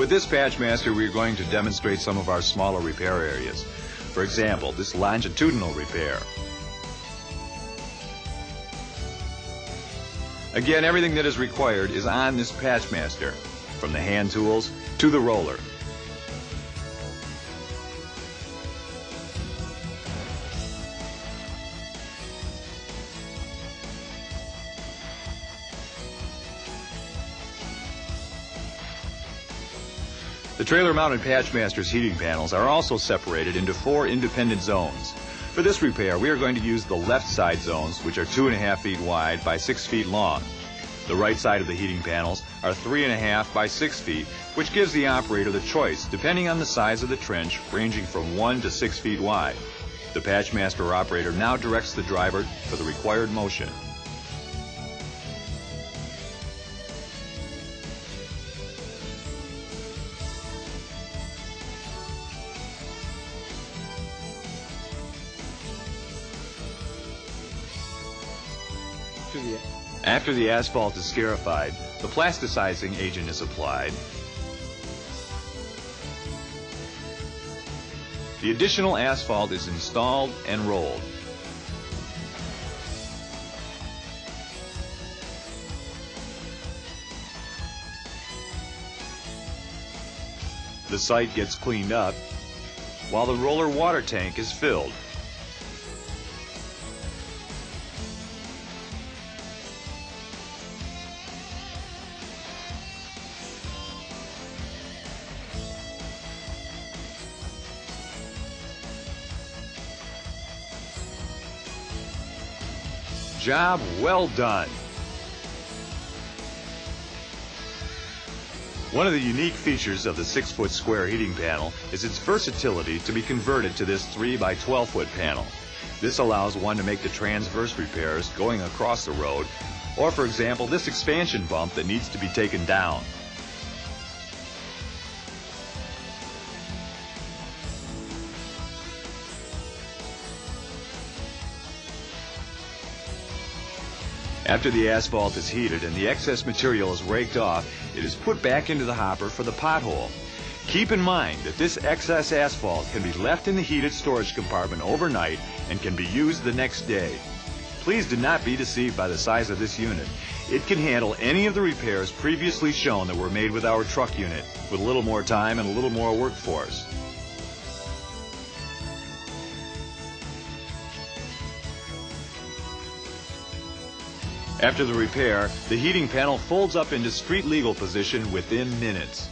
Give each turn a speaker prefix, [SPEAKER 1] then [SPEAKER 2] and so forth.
[SPEAKER 1] With this Patchmaster, we're going to demonstrate some of our smaller repair areas. For example, this longitudinal repair. Again, everything that is required is on this Patchmaster, from the hand tools to the roller. The trailer-mounted Patchmaster's heating panels are also separated into 4 independent zones. For this repair, we are going to use the left side zones, which are 2.5 feet wide by 6 feet long. The right side of the heating panels are 3.5 by 6 feet, which gives the operator the choice, depending on the size of the trench, ranging from 1 to 6 feet wide. The Patchmaster operator now directs the driver for the required motion. After the asphalt is scarified, the plasticizing agent is applied. The additional asphalt is installed and rolled. The site gets cleaned up while the roller water tank is filled. Job well done. One of the unique features of the 6-foot square heating panel is its versatility to be converted to this 3 by 12-foot panel. This allows one to make the transverse repairs going across the road, or for example, this expansion bump that needs to be taken down. After the asphalt is heated and the excess material is raked off, it is put back into the hopper for the pothole. Keep in mind that this excess asphalt can be left in the heated storage compartment overnight and can be used the next day. Please do not be deceived by the size of this unit. It can handle any of the repairs previously shown that were made with our truck unit, with a little more time and a little more workforce. After the repair, the heating panel folds up into street legal position within minutes.